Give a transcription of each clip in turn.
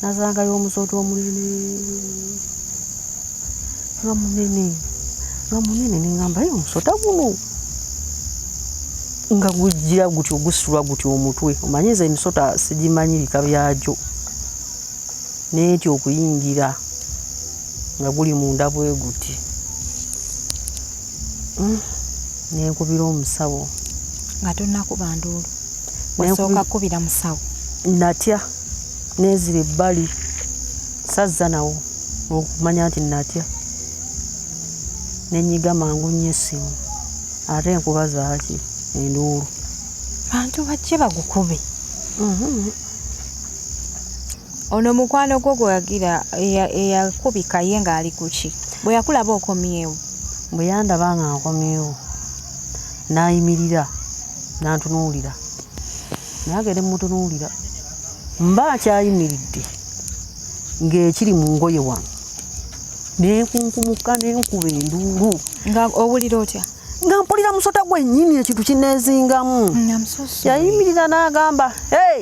Nasangayo omusooto omunene nga munene nengamba yo omusota guno nga gujja gutyo gusula gutyo omutwe omanyiza emisota sigimanyi bika byagyo n'etyo okuyingira nga guli munda bwe guti nenkubira omusawo nga tonnakuba nduulu wasooka kubira musawo natya nezira ebbali sazza nawo okumanya nti natya nenyiga mangu nnyo essimu ate enkuba zaaki enduulu bantu bajje bagukube ono mukwano gwo gwagira eyakubika ye ng'ali kuki bwe yakulaba okomyewo bwe yandaba nga nkomyewo n'ayimirira n'antunuulira naye agende mutunuulira mba akyayimiridde ng'ekiri mu ngoye wange nenkunkumuka nenkuba enduulu nga owulira otya nga mpulira musota gwennyini ekintu kineezingamu yayimirira n'agamba hey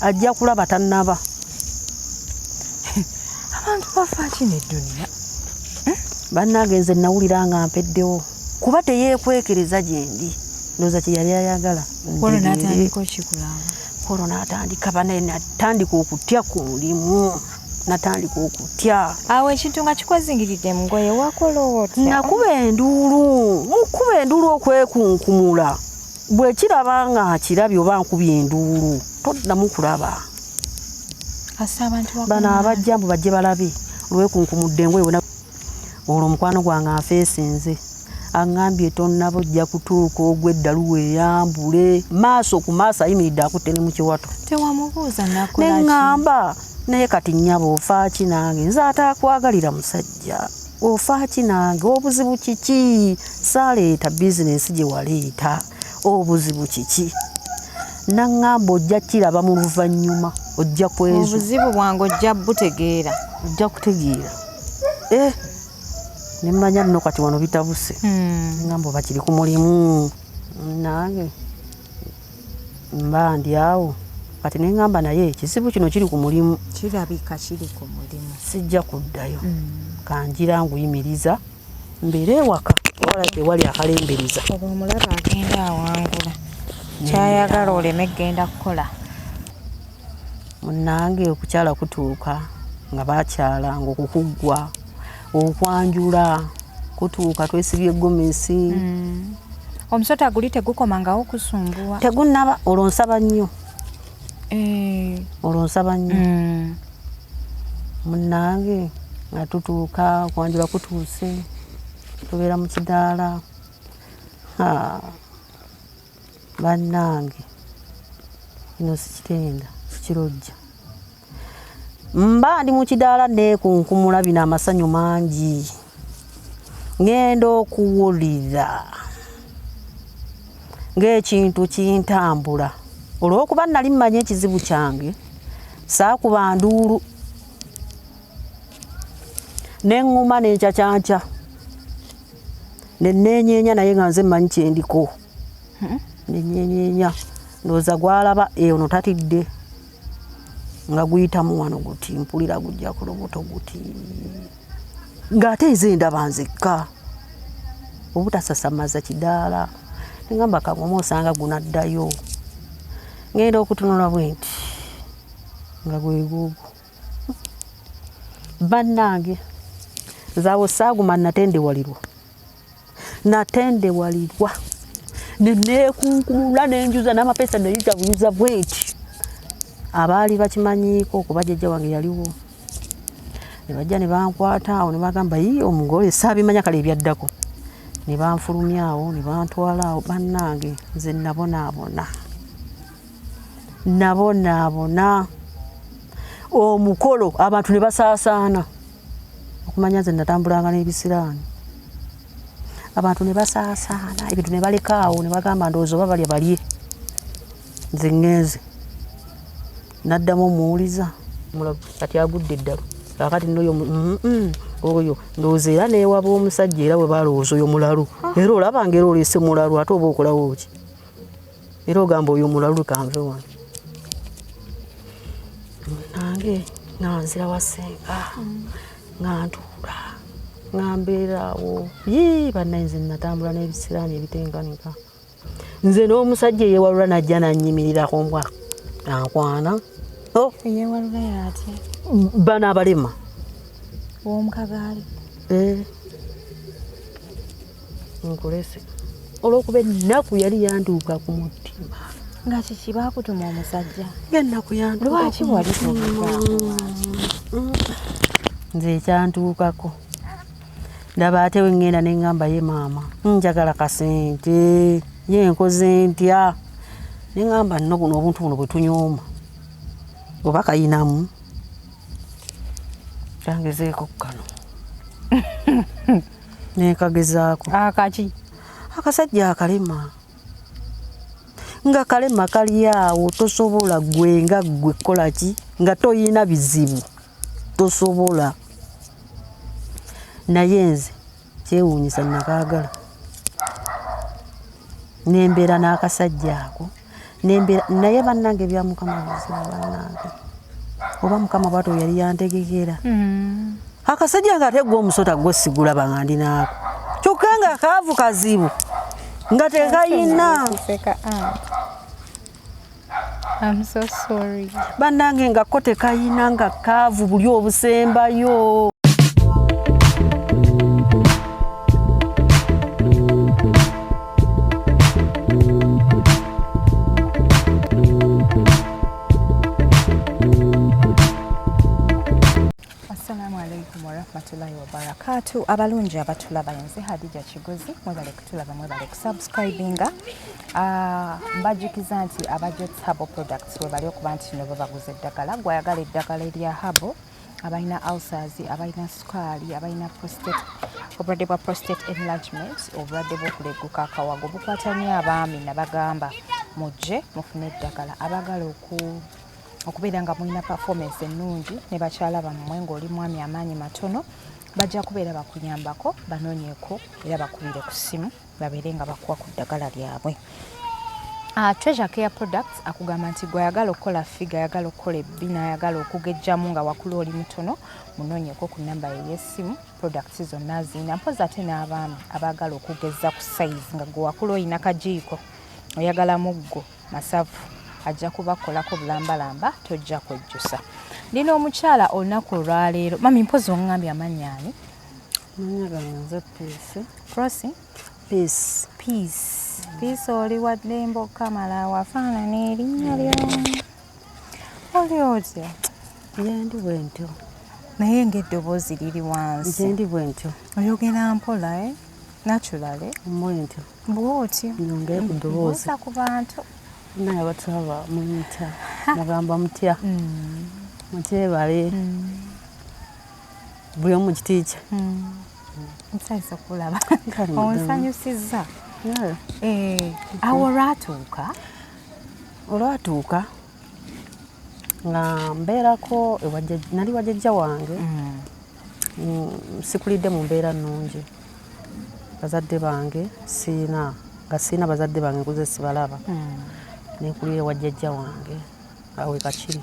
ajja kulaba tannaba abantu bafa kino edduniya bannagenze nawulira nga mpeddewo kuba teyeekwekereza gyendi ndowooza kye yali ayagala olwo n'atandika okikulaba olwo n'atandika natandika okutya ku mulimu natandika okutya awo ekintu nga kikwezingiridde mu ngoye wakola otya nakuba enduulu okwekunkumula bwe kiraba nga kirabye oba nkubye enduulu toddamu kulaba bano abajja mbu bajje balabe olwekunkumudde engoye olwo omukwano gwange afeesinze aŋŋambye tonnaba ojja kutuuka ogw'eddalu weeyambule maaso ku maaso ayimiridde akutte ne mu kiwato tewamubuuza nakolaki neŋŋamba naye kati nnyaba ofaaki nange nze ataakwagalira musajja ofaaki nange obuzibu kiki saaleeta bizinensi gye waleeta obuzibu kiki naŋŋamba ojja kiraba mu luvannyuma ojja kwezo obuzibu bwange ojja butegeera ojja kutegeera nemmanya nno kati wano bitabuse ngamba oba kiri ku mulimu nange mba ndi awo kati neŋŋamba naye ekizibu kino kiri ku mulimu kirabika kiri ku mulimu sijja kuddayo kanjira nguyimiriza mbeera ewaka ewali akalemberiza oba omulaba agenda awangula kyayagala oleme genda kukola munnange okukyala kutuuka nga bakyalanga okukuggwa okwanjula kutuuka twesibye gomesi omusota guli tegukomangawo kusumbuwa tegunnaba olwonsaba nnyo olwonsaba nnyo munnange nga tutuuka okwanjula kutuuse tubeera mu kidaala bannange kino sikitenda sikirojja mba ndi mu kidaala neekunkumula bino amasanyu mangi ngenda okuwulira ng'ekintu kintambula olw'okuba nali mmanyi ekizibu kyange saakuba nduulu neŋŋuma nenkyacanca neneenyeenya naye nga nze mmanyi kyendiko neneenyeenya ndowooza gwalaba ono tatidde nga guyitamu wano guti mpulira gujja ku lubuto guti ng'ate nze ndaba nzekka obutasasamaza kidaala ngamba kangoma osanga gunaddayo ngenda okutunula bwenti nga gwe guugwo bannange nzaawo saaguma natendewalirwa neneekunkumula nenjuza n'amapesa neyitabuuza bwenti abaali bakimanyiiko kuba jjajja wange yaliwo ne bajja ne bankwata awo ne bagamba yi omugole saabimanya kale ebyaddako ne banfulumyawo ne bantwala awo bannange nze nabonaabona omukolo abantu ne basaasaana okumanya nze natambulanga n'ebisiraani abantu ne basaasaana ebintu ne balekaawo ne bagamba ndowooza oba balya balye nze ŋŋenze naddamu omuwuliza kati agudde eddalo kakati oyo ndowooza era neewaba omusajja era bwe balowooza oyo mulalu era olabanga era oleese mulalu ate oba okolawo ki era ogamba oyo mulalu kanve wano nange nga nzira wasenga nga ntuula nga mbeeraawo bannanze natambula n'ebisiraani ebitenganika nze n'omusajja eyewalula najja nannyimiriraku mbwa ankwana eyewalula yatya bano abalema w'omukagaali nkulese olw'okuba ennaku yali yantuuka ku mutima nga kiki baakutuma omusajja ennaku yantuuka lwaki wali nze ekyantuukako ndaba ate we ŋŋenda ne ŋŋamba ye maama njagala kasente ye nkoze ntya ne ŋŋamba nno buno obuntu buno bwe tunyooma oba kayinamu kangezeeko kano nekagezaako akaki akasajja akalema nga kalema kali awo tosobola gwe nga gwe kola ki nga toyina bizibu tosobola naye nze kyewuunyisa nakaagala nembeera n'akasajja ako nembeera naye bannange bya mukama bizibu bannange oba mukama bwato yali yantegekera akasajja nga ate gwe omusota gwe sigulaba nga ndinaako kyokka nga kaavu kazibu nga tekayina I'm so sorry. Bannange nga ko tekayina nga kaavu buli obusembayo. Assalamu alaikum warahmatullahi wabarakatuh. Abalungi abatulaba nze Hadija Kigozi mwebale kutulaba mwebale kusubscribinga. Mbajukiza nti Abajet Herbal Products webali okuba nti no babaguza eddagala gwayagala eddagala erya herbal abalina ulcers abalina sukaali abalina prostate obulwadde bwa prostate enlargement obulwadde bw'okulegguka akawago bukwata nnyo abaami nabagamba mujje mufune eddagala abagala okubeera nga mulina performance ennungi ne bakyala bammwe ng'oli mwami amaanyi matono bajja kubeera bakuyambako banoonyeeko era bakubire ku ssimu babeere nga bakuwa ku ddagala lyabwe. Treasure Care Products akugamba nti gwayagala okukola figa ayagala okukola ebbina ayagala okugejjamu nga wakulu oli mutono munoonyeeko ku nnamba ey'essimu. Products zonna zina mpozi ate n'abaami abaagala okugeza ku size nga gwe wakulu olina kajiiko oyagala muggo masavu ajja kubakolako bulambalamba tojja kwejjusa. Ndina omukyala olunaku olwaleero mami mpozi oŋŋambye amannya ani? Mannya ganze Peace. Prosi? Peace. Peace oli wadde mbokamala wafaanana erinnya lyo. Oli otya? Yendi bwentyo. Naye ng'eddoboozi liri wansi. Yendi bwentyo. Oyogera mpola naturally. Bwentyo. Bw'otyo. Nyongere ku ddoboozi. Buusa ku bantu. Naye abataba muyita. Mugamba mutya. Mukyebale. Buli omu kiti kye. Nsanyusa okulaba. Onsanyusizza. Awo olwatuuka nga mbeerako nali wajjajja wange sikulidde mu mbeera nnungi bazadde bange siina bazadde bange nkuze sibalaba nenkulira wajjajja wange awe Kakiri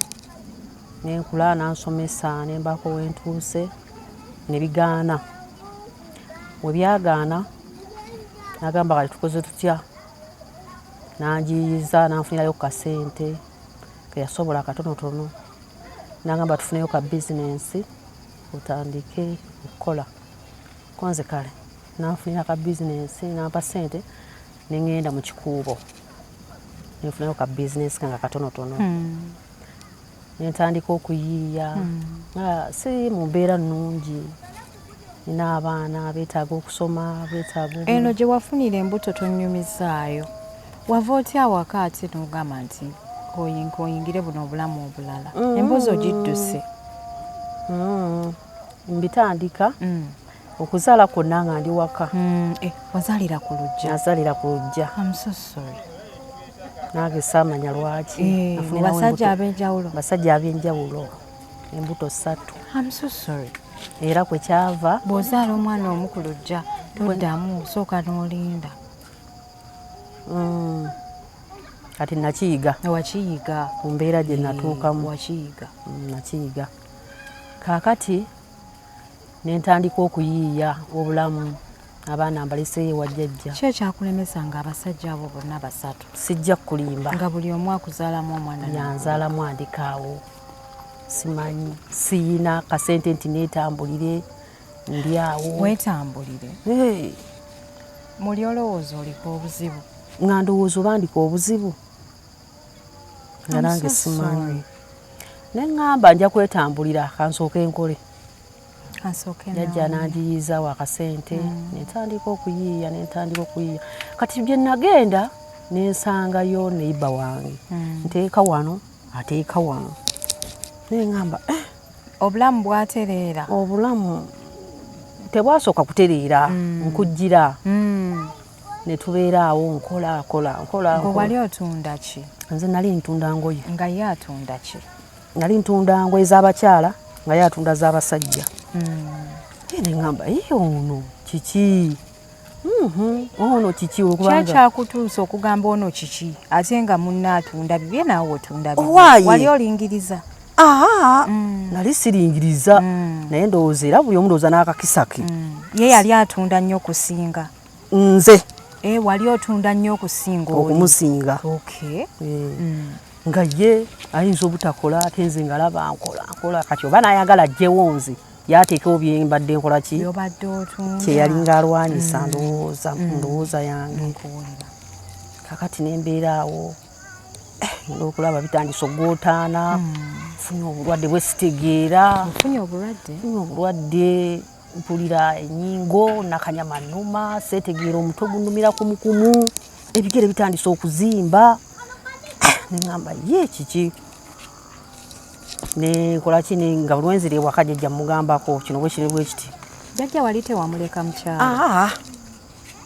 nenkula nansomesa nembaako wentuuse nebigaana webyagaana nagamba kati tukoze tutya nanjiyiza nanfunirayo kasente keyasobola akatonotono nagamba tufuneyo ka bizinensi utandike okukola konze kale nanfunira ka bizinensi nampa sente nengenda mu kikuubo nenfunayo ka bizinensi kanga katonotono nentandika okuyiiya si mu mbeera nnungi nina abaana beetaaga okusoma beetaaga eno gye wafunira embuto tonnyumizaayo wava otya awaka ate n'ogamba nti oyingire buno obulamu obulala emboozi ogidduse mbitandika okuzaala kwonna nga ndi waka wazaalira ku lujja? Nazaalira ku lujja. I'm so sorry. Nange saamanya lwaki. Basajja ab'enjawulo embuto 3. I'm so sorry. Era kwe kyava bw'ozaala omwana omu ku lujja toddamu osooka n'olinda. Kati nakiyiga. Wakiyiga? Mu mbeera gye natuukamu. Wakiyiga? Nakiyiga. Kaakati ne ntandika okuyiiya obulamu abaana mbaliseeyo wa jjajja. Ki ekyakulemesa nga abasajja abo bonna basatu? Sijja kulimba. Nga buli omu akuzaalamu omwana yanzaalamu andikaawo. Simanyi siina kasente nti neetambulire ndi awo. Weetambulire? Muli olowooza oliko obuzibu? Nga ndowooza oba ndika obuzibu nga nange simanyi. Ne ŋŋamba nja kwetambulira kansooke nkole. Jjajja nanjiyiizaawo akasente netandika okuyiiya kati bye nagenda nensangayo neiba wange nteeka wano ateeka wano neŋŋamba obulamu bwatereera? Obulamu tebwasooka kutereera nkujjira netubeera awo nkola. Wali otunda ki? Nze nali ntunda ngoye. Nga ye atunda ki? Nali ntunda ngoye z'abakyala nga ye atunda z'abasajja. Neŋŋamba ono kiki? Ono kiki? Kyakyakutuusa okugamba ono kiki ate nga munna atunda bibye naawe otunda bibye? Wali olingiriza? Nali siringiriza naye ndowooza era buli omu ndowooza n'akakisa ke. Ye yali atunda nnyo okusinga? Nze wali otunda nnyo okusinga oli? Okumusinga. Nga ye ayinza obutakola ate nze nga laba nkola kati oba n'ayagala ajjewo nze yateekewo bye mbadde nkola ki? By'obadde otunda? Kye yali ng'alwanyisa ndowooza yange. Kakati nembeera awo n'okulaba bitandise ogootaana. Nfunye obulwadde bwe sitegeera. Ofunye obulwadde? Nfunye obulwadde mpulira ennyingo nakanyama nnuma seetegeera omutwe gunnumira kumukumu ebigere bitandise okuzimba. Neŋŋamba ye kiki? Nekola ki nga buli wenzira ewaka jjajja mugambako kino bwe kiri bwe kiti. Jjajja wali tewamuleka mukyala?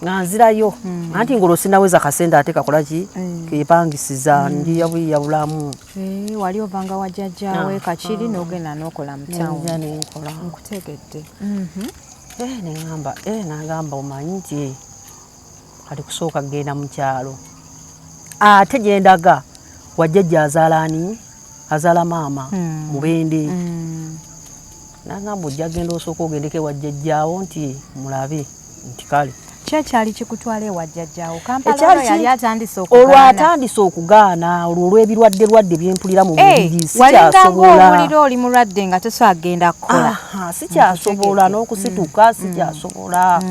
Nga nzirayo anti ngolo sinaweza kasente ate kakola ki? Kepangisiza njiya buyiya bulamu. Wali ovanga wa jjajjaawe Kakiri n'ogenda n'okola mu town? Nenkola. Nkutegedde. Neŋŋamba nagamba omanyi nti kati kusooka kgenda mu kyalo ate gye ndaga wajjajja azaala ani? Azaala maama Mubende. Nagamba ojja genda osooka ogendeko wajjajjaawo nti mulabe nti kale. Ki ekyali kikutwala ewa jjajjaawo? Kampala olwo yali atandise okugaana? Olwo atandise okugaana olwo olw'ebirwadde byempulira mu mubiri sikyasobola. Walinga ng'owulira oli mulwadde nga tosobola kgenda kukola? Sikyasobola n'okusituka sikyasobola.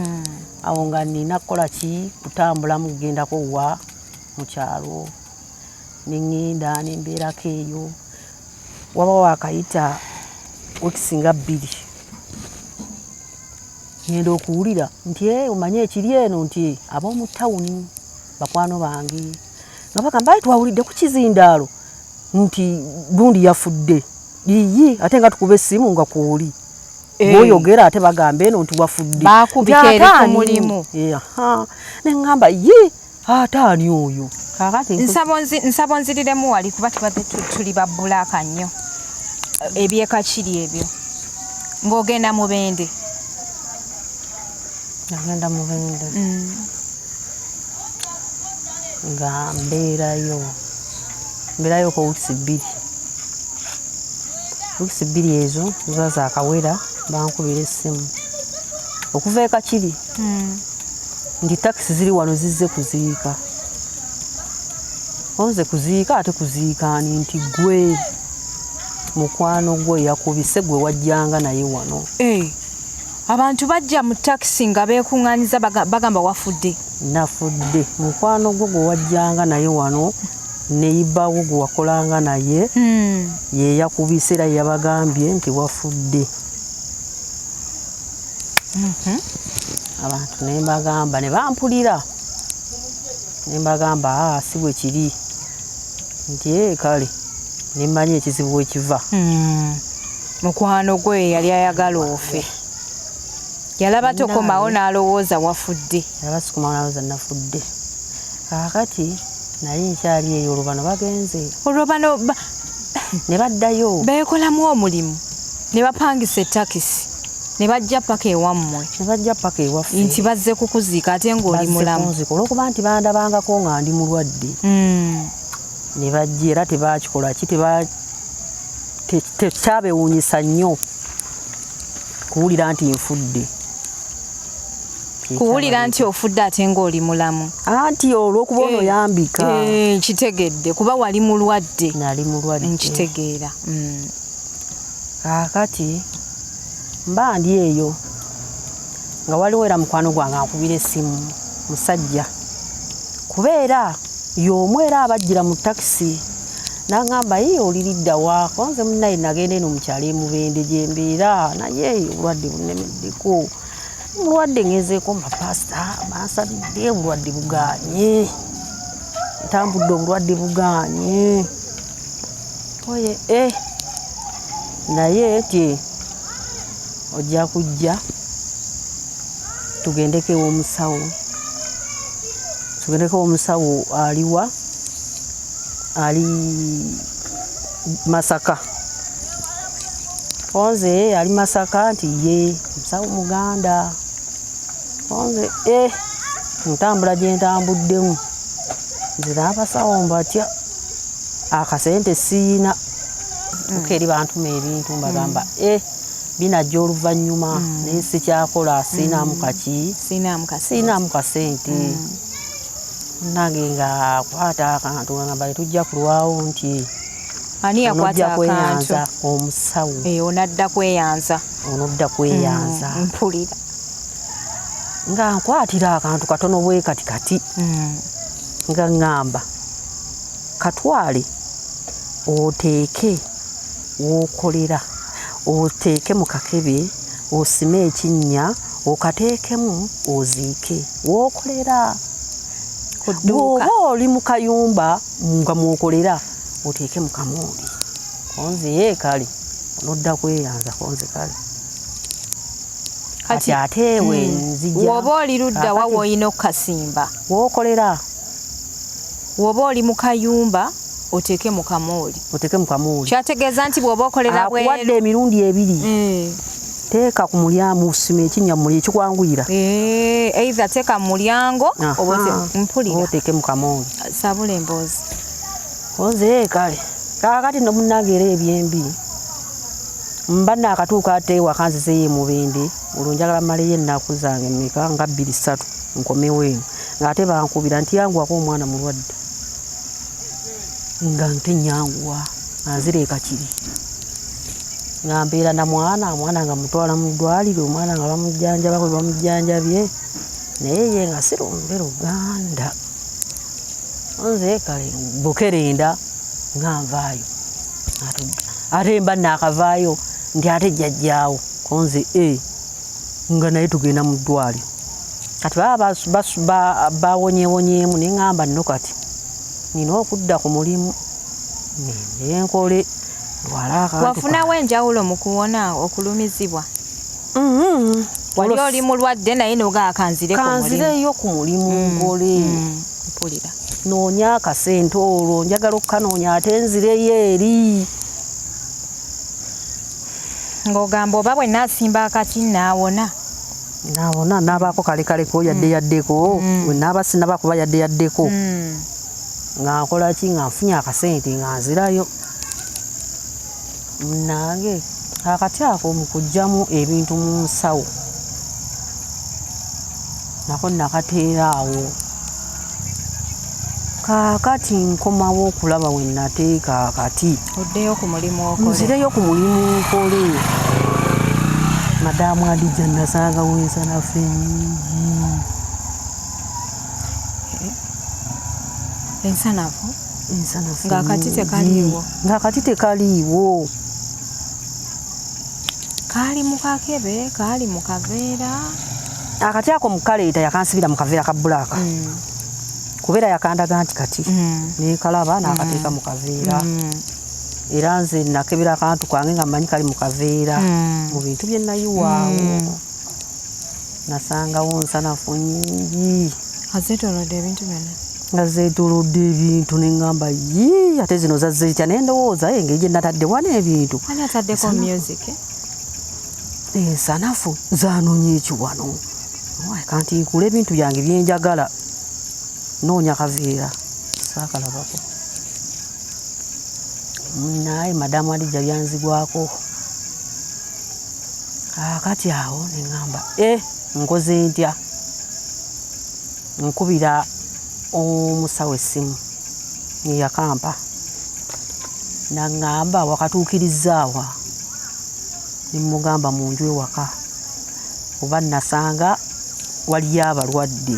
Awo nga nina kukola ki? Kutambulamu kugendako wa mu kyalo. Neŋŋenda nembeerako eyo wabawo akayita wekisinga 2 ngenda okuwulira nti omanye ekiri eno nti ab'omu tawuni bakwano bange nga bagamba twawulidde ku kizindaalo nti gundi yafudde. Iyi ate nga tukuba essimu nga kwoli bw'oyogera ate bagamba eno nti wafudde. Baakubika eri ku mulimu? Neŋŋamba ye ate ani oyo? Nsabo nziriremu wali kuba tubadde tuli babbulaaka nnyo ebyekakiri ebyo ng'ogenda Mubende. Nagenda Mubende nga mbeerayo ko wiiki 2. Wiiki 2 ezo ziba zaakawera bankubira essimu okuva e Kakiri nti takisi ziri wano zizze kuziika. Onze kuziika ate kuziikaani nti gwe mukwano gwe yakubise gwe wajjanga naye wano. Abantu bajja mu takisi nga beekuŋŋaanyiza bagamba wafudde? Nafudde. Mukwano gwe gwe wajjanga naye wano neibawo gwe wakolanga naye ye yakubise era yabagambye nti wafudde. Abantu ne mbagamba ne bampulira ne mbagamba si bwe kiri nti kale ne mmanyi ekizibu ekiva. Mukwano gwe yali ayagala ofe. Yalaba tokomawo n'alowooza wafudde. Yalaba sikomawo n'alowooza nafudde. Kaakati naye nkyali eyo olubano bagenze. Olubano ne baddayo. Beekolamu omulimu ne bapangisa ettakisi ne bajja paka ewammwe. Ne bajja paka ewaffe. Nti bazze kukuziika ate ng'oli mulamu. Olw'okuba nti bandabangako nga ndi mulwadde. Ne bajja era tebakikola ki tekyabewuunyisa nnyo kuwulira nti nfudde. Kuwulira nti ofudde ate ng'oli mulamu. Anti olw'okuba ono yambika. Nkitegedde kuba wali mulwadde. Nali mulwadde. Nkitegeera. Kaakati mba ndi eyo nga waliwo era mukwano gwange ankubira essimu musajja kubeera y'omu era abajjira mu takisi n'aŋŋamba ye oliridda wa konze munnaye nagenda eno mu kyalo Mubende gye mbeera naye obulwadde bunnemeddeko mulwadde ngezeeko mapasita bansabidde obulwadde bugaanye ntambudde obulwadde bugaanye oye naye ti ojja kujja tugendeko omusawo aliwa ali Masaka konze ali Masaka nti ye musawo muganda konze ntambula gye ntambuddemu nze n'abasawo mbatya akasente siina eri bantuma ebintu mbagamba binajja oluvannyuma naye sikyakola siinaamu kasente nange nga akwata akantu ngamba tujja kulwawo nti ani yakwata akantu omusawo onadda kweyanza mpulira nga nkwatira akantu katono bwe kati nga ŋŋamba katwale oteeke w'okolera oteeke mu kakebe osime ekinnya okateekemu oziike w'okolera bw'oba oli mu kayumba nga mwokolera oteeke mu kamooli konze kale onodda kweyanza konze kale kati ate ewe nzija woba oli ludda wa woyina okukasimba w'okolera woba oli mu kayumba oteeke mu kamooli kyategeeza nti bw'oba okolera bweru akuwadde emirundi ebiri teeka ku mulyango osima ekinnya muli ekikwanguyira either teeka mu mulyango oba mpulira oteeke mu kamooli sabula emboozi konze kale kaakati no munnange era ebyembi mba naakatuuka ate ewaka nzizeyo Mubende olwo njagala mmaleyo ennaku zange mmeka nga 2-3 nkomewo eno ng'ate bankubira nti yanguwako omwana mulwadde nga nte nyanguwa anzireeka kiri nga mbeera na mwana nga mutwala mu ddwaliro omwana nga bamujjanjaba kwe bamujjanjabye naye ye nga sirumbe Luganda nze kale bukerenda nga nvaayo ate mba naakavaayo ndi ate jjajjaawo konze nga naye tugenda mu ddwaliro kati baba bawonyewonyeemu ne ŋŋamba nno kati nina okudda ku mulimu nenkole wafunawo enjawulo mu kuwona okulumizibwa wali oli mulwadde naye nogaa kanzireyo ku mulimu nkole mpulira noonya akasente olwo njagala okukanoonya ate nzireyo eri ng'ogamba oba bwe naasimba akati naawona naabaako kalekaleko yaddeyaddeko bwe naaba sinnabakuba yaddeyaddeko nga nkola ki nga nfunye akasente nga nzirayo munnange akati ako mu kuggyamu ebintu mu nsawo nako nakateeraawo kaakati nkomawo okulaba we nateeka akati oddeyo ku mulimu okole nzireyo ku mulimu nkole Madaamu Adija nasangawo ensanafu ennyingi ensanafu ng'akati tekaliiwo kaali mu kakebe kaali mu kaveera akati ako mukaleeta yakansibira mu kaveera ka bbulaaka kubeera yakandaga nti kati nekalaba n'akateeka mu kaveera era nze nakebera akantu kwange nga mmanyi kali mu kaveera mu bintu bye nayiwaawo nasangawo nsanafu nnyingi azeetolodde ebintu byonna nga zeetolodde ebintu neŋŋamba ate zino zazze zitya naye ndowooza engeri gye natadde wano ebintu ani ataddeko music ensanafu zanoonye ekiwano kanti nkula ebintu byange byenjagala noonya kaveera saakalabako naye Madaamu Adija byanzigwako Kati awo neŋŋamba nkoze ntya nkubira omusawo essimu yakampa naŋŋamba wakatuukirizaawa nimugamba mu nju ewaka oba nasanga waliyo abalwadde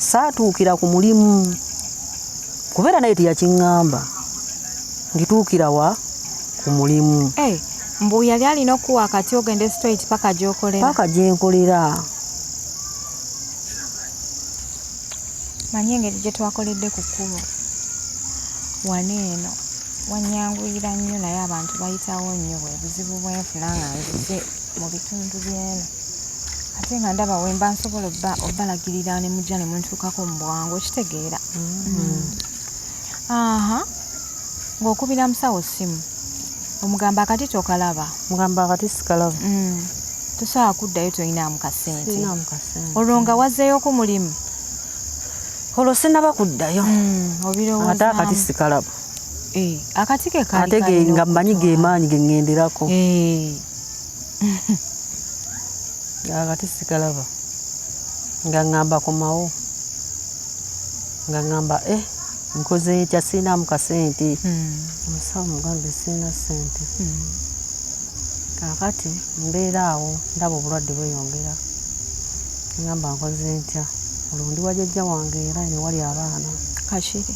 saatuukira ku mulimu kubeera naye teyakiŋŋamba ngituukira wa ku mulimu mbu yali alina okuwa akati ogende straight paka gy'okolera paka gyenkolera manyi engeri gye twakoledde ku kkubo wano eno wanyanguyira nnyo naye abantu bayitawo nnyo bwe buzibu bwenfuna nga nzize mu bitundu byeno ate nga ndaba we mba nsobola obbalagirira ne mujja ne muntuukako mu bwangu okitegeera ng'okubira musawo ssimu omugamba akati tokalaba mugamba akati sikalaba tosobola kuddayo toyinaamu kasente olwo nga wazzeeyo ku mulimu olwo sinaba kuddayo ate akati sikalaba akati ke kali ate nga mmanyi gemaanyi geŋŋenderako akati sikalaba nga ŋŋamba komawo nga ŋŋamba nkoze etya siinaamu kasente omusawo mugambe siina ssente kakati mbeera awo ndaba obulwadde bweyongera ŋŋamba nkoze ntya olwo ndi wajjajja wange era newali abaana kakiri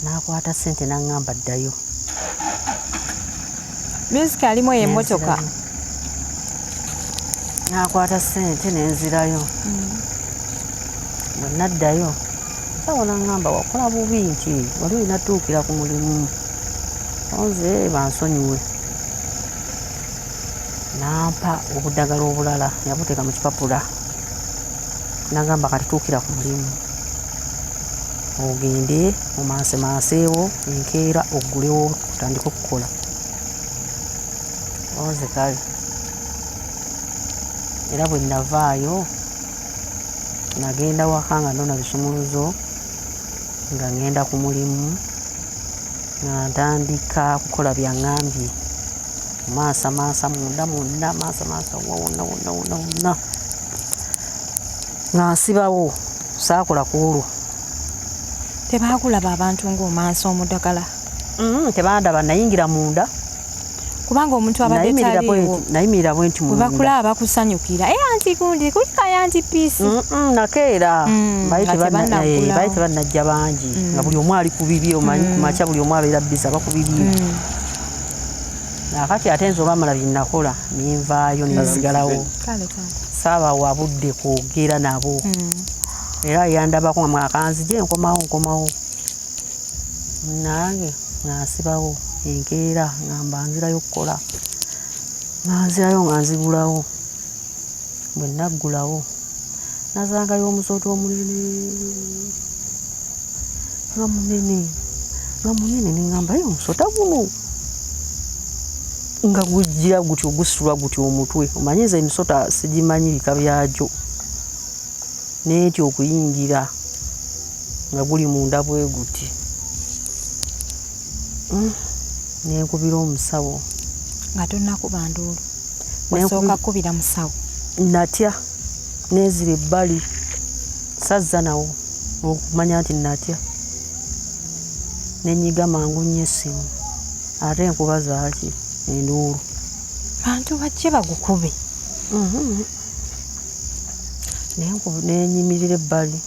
n'akwata ssente n'aŋŋamba ddayo music alimu emmotoka n'akwata ssente n'enzirayo bwe naddayo sawo n'aŋŋamba wakola bubi nti wali olina tuukira ku mulimu nze bansonyiwe n'ampa obuddagala obulala yabuteeka mu kipapula n'aŋŋamba kati tuukira ku mulimu ogende omansemanseewo enkeera oggulewo otandike okukola oze kale era bwe navaayo nagenda waka nga nona bisumuluzo nga ngenda ku mulimu nga ntandika kukola byaŋŋambye maasamasa munda maasamasa wonna nga nsibawo saakola ku olwo tebaakulaba abantu ng'omansa omuddagala tebandaba nayingira munda kubanga omuntu abadde taliiwo nayimirira bwe nti munda webakulaba bakusanyukira anti gundi kulikayo anti piisi nakeera baye tebannajja bangi nga buli omu ali ku bibye omanyi kumakya buli omu abeera biza bakubibye akati ate nze olwamala byennakola nenvaayo nenzigalawo saabawa budde kwogera nabo era yandabako akanzije nkomawo nange nasibawo enkeera ngamba nzirayo okukola nzirayo nga nzigulawo bwe naggulawo nazangayo omusooto omunene nga munene neŋŋamba ye omusota guno nga gujja gutyo gusitulwa gutyo omutwe omanyi nze emisota sigimanyi bika byagyo neetyo okuyingira nga guli munda bwe guti nenkubira omusawo nga tonnakuba nduulu wasooka kkubira musawo natya nezira ebbali sazza nawo okumanya nti natya nenyiga mangu nnyo essimu ate enkuba zaaki enduulu bantu bajje bagukube nenyimirira ebbali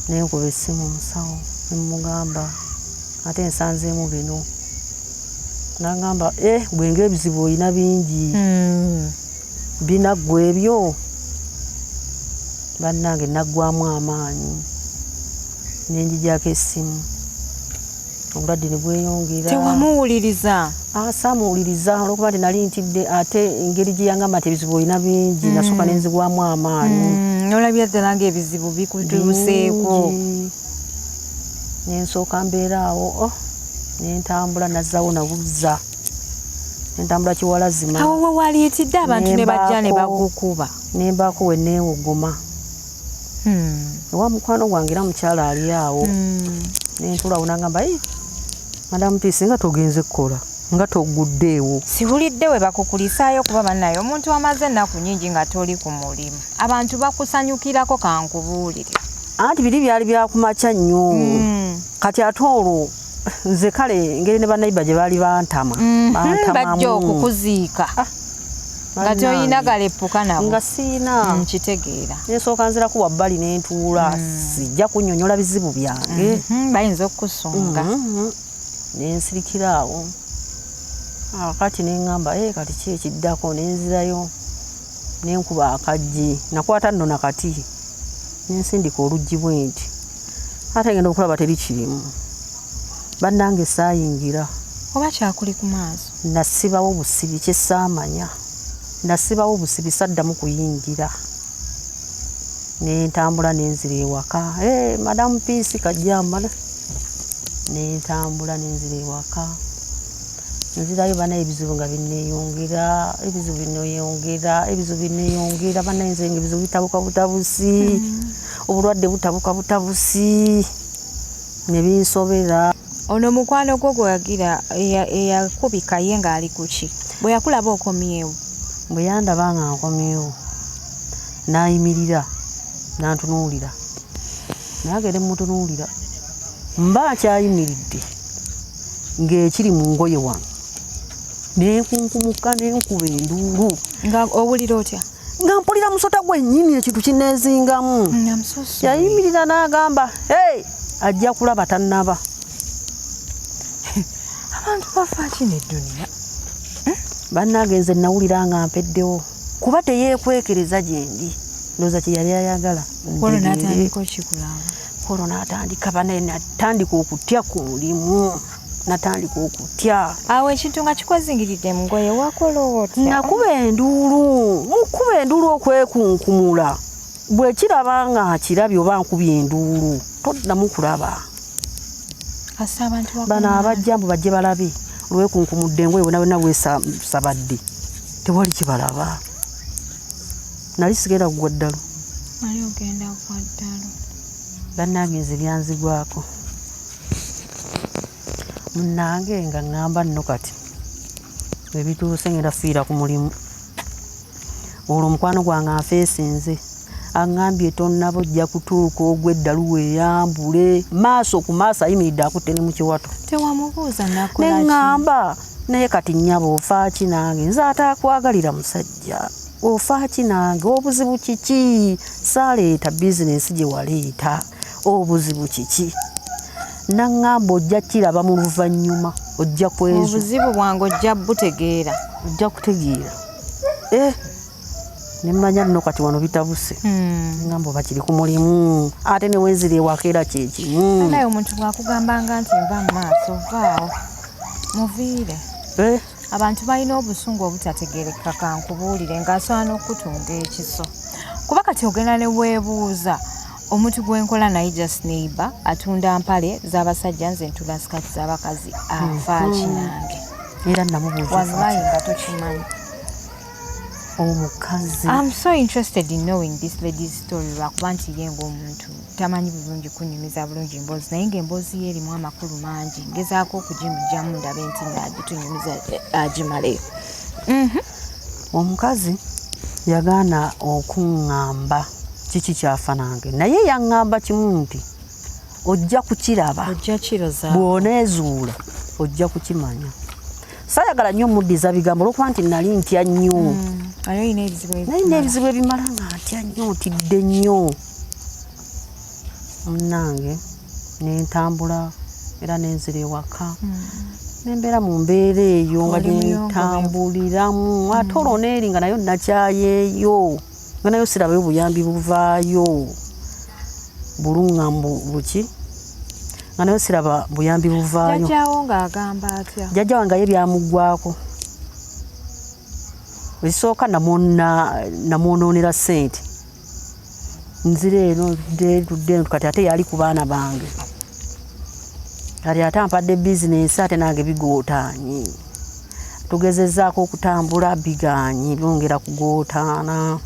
nenkuba essimu omusawo nemugamba ate ensanzeemu bino nagamba bwenga ebizibu olina bingi binaggwa ebyo bannange naggwamu amaanyi nenjijako essimu obulwadde ne bweyongera tewamuwuliriza saamuwuliriza olwokuba nti nali ntidde ate engeri gye yangamba nti ebizibu olina bingi nasooka nenzigwamu amaanyi nolabira ddala ngaebizibu bikutuuseeko nensooka mbeera awo nentambula nazzawo nabuza nentambula kiwalazima awo wewaliitidde abantu ne bajja ne bagukuba nembaako we neewogoma ewa mukwano gwange era mukyala ali awo nentulawo nagamba madamu ti singa togenze kukola nga toguddeewo. Sibulidde we bakukulisaayo kuba bannaye omuntu amaze ennaku nnyingi nga toli ku mulimu. Abantu bakusanyukirako kankubuulire. Anti biri byali byakumakya nnyo. Kati ate olwo nze kale ngeri ne bannayibba gye baali bantama. Bajja okukuziika. Nga toyina galeppuka nabo. Nga siina. Nkitegeera. Nesooka nzirako wabbali ne ntuula. Sijja kunnyonnyola bizibu byange. Bayinza okukusunga. Ne nsirikira awo. Kati ne ŋŋamba kati ki ekiddako, ne nzirayo ne nkuba akaggi. Nakwata nno nakati. Ne nsindika oluggi bwe nti. Ate ngenda okulaba teri kirimu. Bannange saayingira. Oba kyakuli ku maaso. Nasibawo busibi kye saamanya. Nasibawo busibi saddamu kuyingira. Ne ntambula ne nzira ewaka. Madamu Peace kajjambala. Ne ntambula ne nzira ewaka. Nzirayo bana ebizibu nga binneeyongera, ebizibu binneeyongera, bana nze ebizibu bitabuka butabusi, obulwadde butabuka butabusi, ne binsobera. Ono mukwano gwo gwagira eyakubika ye ng'ali ku ki? Bwe yakulaba okomyewo? Bwe yandaba nga nkomyewo n'ayimirira n'antunuulira. Naye agende mutunuulira mba akyayimiridde ng'ekiri mu ngoye wange. Nenkunkumuka nenkuba enduulu. Nga owulira otya? Nga mpulira musota gwennyini ekintu kineezingamu. Yayimirira n'agamba ajja kulaba tannaba. Abantu bafa ki n'edduniya? Bannange nze nawulira nga mpeddewo kuba teyeekwekereza gye ndi. Ndowooza kye yali ayagala. Polo n'atandika okikulaba. Polo n'atandika banaye natandika okutya ku mulimu. Natandika okutya. Awo ekintu nga kikwezingiridde mu ngoye wakola otya? Nakuba enduulu. Mukuba enduulu okwekunkumula. Bwe kiraba nga kirabye oba nkubye enduulu toddamu kulaba. Kasa abantu bano abajjambu bajje balabe olwekunkumudde engoye bonna weesabadde tewali kibalaba. Nali sigenda kugwa ddalo. Nali ogenda kugwa ddalo. Bannange nze byanzigwako. Munnange nga ŋŋamba nno kati ebituuse ngenda fiira ku mulimu. Olwo omukwano gwange anfeesinze aŋŋambye tonnaba ojja kutuuka ogw'eddalu weeyambule. Maaso ku maaso ayimiridde akutte ne mu kiwato. Tewamubuuza nakola ki? Ne ŋŋamba naye kati nnyaba ofa ki nange? Nze ataakwagalira musajja. Ofa ki nange? Obuzibu kiki? Saaleeta bizinensi gye waleeta. Obuzibu kiki? Naŋŋamba ojja kiraba mu luvannyuma. Ojja kwezo. Obuzibu bwange ojja butegeera. Ojja kutegeera. Ne mmanya nno kati wano bitabuse. Ngamba oba kiri ku mulimu. Ate ne wenzira ewaka era kye kimu. Naye omuntu bw'akugambanga nti nva mu maaso vaawo. Muviire. Abantu balina obusungu obutategeereka kankubuulire ng'asobola n'okutunga ekiso. Kuba kati ogenda ne weebuuza omuntu gwenkola naye just neighbor atunda mpale z'abasajja nze ntula sikati z'abakazi afa ki nange. Era namubuuza. Wallahi nga tokimanyi. Omukazi. I'm so interested in knowing this lady's story lwakuba nti ye ng'omuntu tamanyi bulungi kunyumiza bulungi emboozi naye ng'emboozi ye erimu amakulu mangi ngezaako okugimugyamu ndabe nti naagitunyumiza agimaleyo. Omukazi yagaana okuŋŋamba kiki kyafa nange naye yaŋŋamba kimu nti ojja kukiraba. Ojja kiroza. Bw'oneezuula ojja kukimanya. Saayagala nnyo muddiza bigambo olwokuba nti nali ntya nnyo. Naye nina ebizibu ebimala nga ntya nnyo ntidde nnyo. Munnange ne ntambula era nenzira ewaka. Nembeera mu mbeera eyo nga gyentambuliramu. Ate olwo neeri nga nayo nakyayeeyo. Nga nayo sirabayo buyambi buvaayo. Buluŋŋambu buki? Nga nayo siraba buyambi buvaayo. Jjajjaawo ng'agamba atya? Jjajja wange ye byamuggwako. Ekisooka namwonoonera ssente. Nzira eno tudde kati ate yali ku baana bange. Kati ate ampadde bizinensi ate nange bigootaanye. Tugezezzaako okutambula bigaanye byongera kugootaana.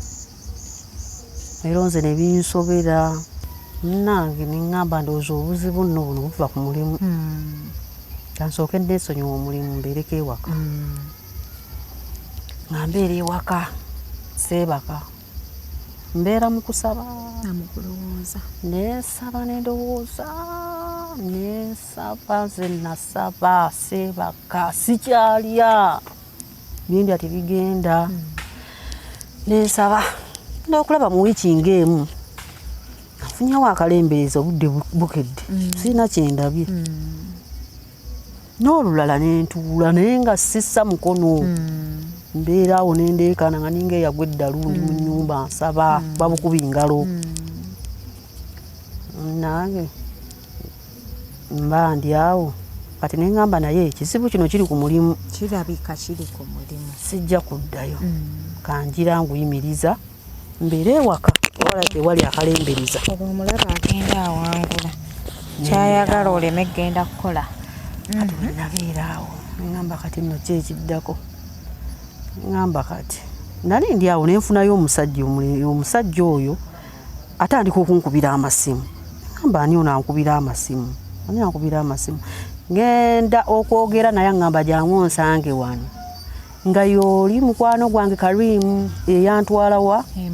Era nze ne binsobera. Nange ne ŋŋamba ndowooza obuzibu nno buno buva ku mulimu. kansooke nneesonyiwa omulimu mbeereko ewaka nga mbeera ewaka seebaka mbeera mu kusaba neesaba nendowooza neesaba nze nasaba seebaka sikyalya bindi ati bigenda neesaba nokulaba mu wiiki ng'emu afunyewo akalembereza obudde bukedde sirina kyendabye n'olulala nentuula naye nga sissa mukono mbeera awo nendeekana nga ninga eyagwa eddalu ndi mu nnyumba nsaba babukuba engalo nange mba ndi awo kati neŋŋamba naye ekizibu kino kiri ku mulimu kirabika kiri ku mulimu sijja kuddayo kanjira nguyimiriza mbeera ewaka wala tewali akalembereza olwo omulaba agenda awangula kyayagala oleme genda kukola kati nabeera awo neŋŋamba kati nno ki ekiddako ŋŋamba kati nali ndi awo nenfunayo omusajja oyo atandika okunkubira amasimu ŋŋamba ani ono ankubira amasimu ngenda okwogera naye ŋŋamba jangu nsange wano nga yooli mukwano gwange Karimu eyantwala wa e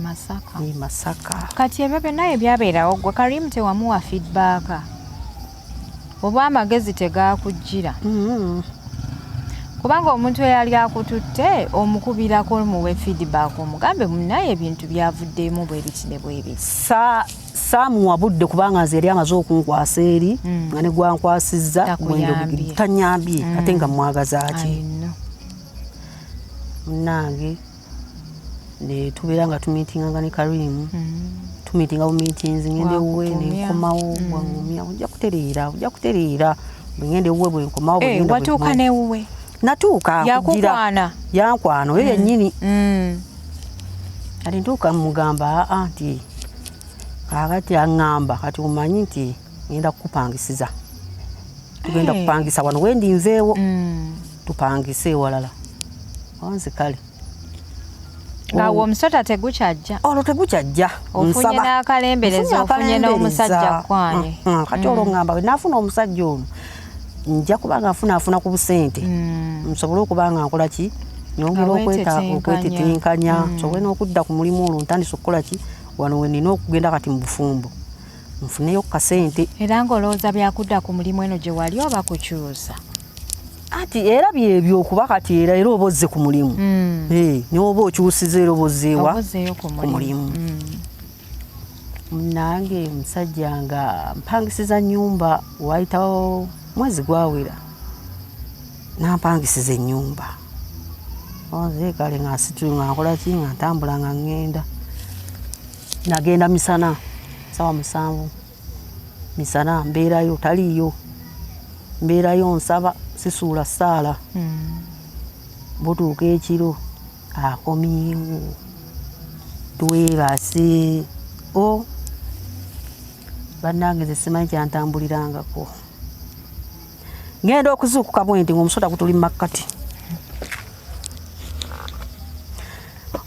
Masaka kati ebyo byonna ebyabeerawo gwe Karimu tewamuwa feedback oba amagezi tegakujjira kubanga omuntu eyali akututte omukubirako muwe feedback omugambe munaye ebintu byavuddemu bwe biti ne bwe biti saamuwa budde kubanga nze yali amaze okunkwasa eri nga ne gwankwasizza tanyambye ate nga mwagaza ki munnange ne tubeera nga tumiitinganga ne Karimu tumiitinga bu meetings ngende wuwe nenkomawo bwangumya ojja kutereera bwengende wuwe bwenkomawo watuuka ne wuwe natuuka yankwana oyo yennyini kati ntuuka mugamba nti kakati aŋŋamba kati omanyi nti ngenda kukupangisiza tugenda kupangisa wano wendi nveewo tupangise ewalala wanze kale ngaawo omusota tegukyajja olwo tegukyajja ofunye n'akalembereza ofunye n'omusajja kwanye kati olwo ŋŋamba we naafuna omusajja ono nja kubanga nfunaafuna ku busente nsobole okuba nga nkola ki nyongera okwetetenkanya nsobole n'okudda ku mulimu olwo ntandise okukola ki wano we nina okugenda kati mu bufumbo nfuneyo ku kasente era ng'olowooza byakudda ku mulimu eno gye wali oba kukyusa ati era byebyo okuba kati era oba ozze ku mulimu neoba okyusiza era oba ozzeewa ku mulimu munange omusajja nga mpangisiza nnyumba wayitawo mwezi gwawera nampangisiza ennyumba onze kale nga nkola ki nga ntambula nga ŋŋenda nagenda misana sawa 7 misana mbeerayo taliiyo mbeerayo nsaba sisuula ssaala butuuka ekiro akomyewo tuweebase bannange nze simanyi kyantambulirangako ngenda okuzuukuka bwenti ng'omusota gutuli mu makkati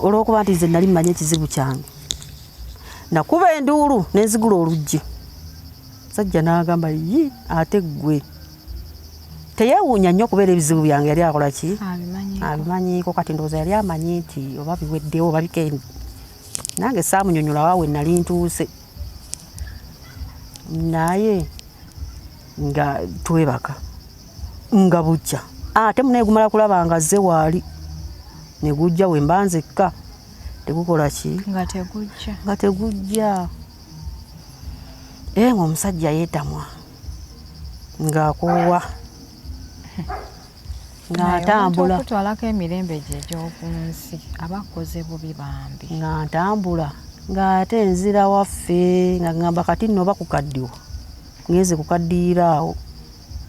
olw'okuba nti nze nali mmanyi ekizibu kyange nakuba enduulu nenzigula oluggi sajja n'agamba yi ate ggwe teyeewuunya nnyo okubeera ebizibu byange yali akola ki abimanyiiko kati ndowooza yali amanyi nti oba biweddewo oba bikendi nange saamunyonyola waawe nali ntuuse naye nga twebaka nga bujja ate muneegumala kulaba nga zze waali ne gujja we mba nzekka tegukola ki nga tegujja ng'omusajja yeetamwa ng'akoowa ng'atambula okutwalako emirembe gye egy'oku nsi abakoze bubi bambi nga ntambula ng'ate nzira waffe nga ŋŋamba kati nno oba kukaddiwa ngenze kukaddiiraawo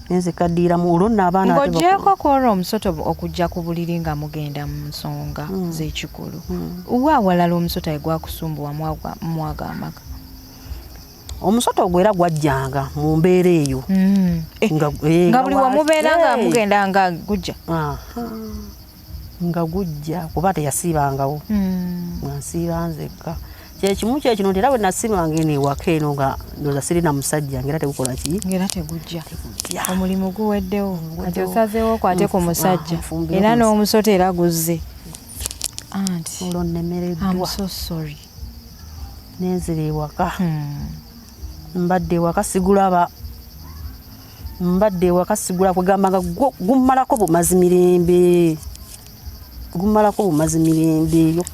ngenze kaddiiramu olwo nno abaana ng'oggyeko kwolwo omusota okujja ku buliri nga mugenda mu nsonga z'ekikulu wa awalala omusota egwakusumbuwa mwagambaka omusota ogwo era gwajjanga mu mbeera eyo nga buli wamubeera nga mugenda nga gujja nga gujja kuba teyasiibangawo nga nsiiba nzekka Kyekimu kyekino nti era bwe nasimanga eno ewaka eno nga ndowooza sirina musajja ngera tegukola ki ngera tegujja omulimu guweddewo kati osazeewo okwate ku musajja era n'omusota era guzze anti olwo nnemereddwa. I'm so sorry. Nenzira ewaka mbadde ewaka sigulaba kugamba nga gummalako bumazi mirembe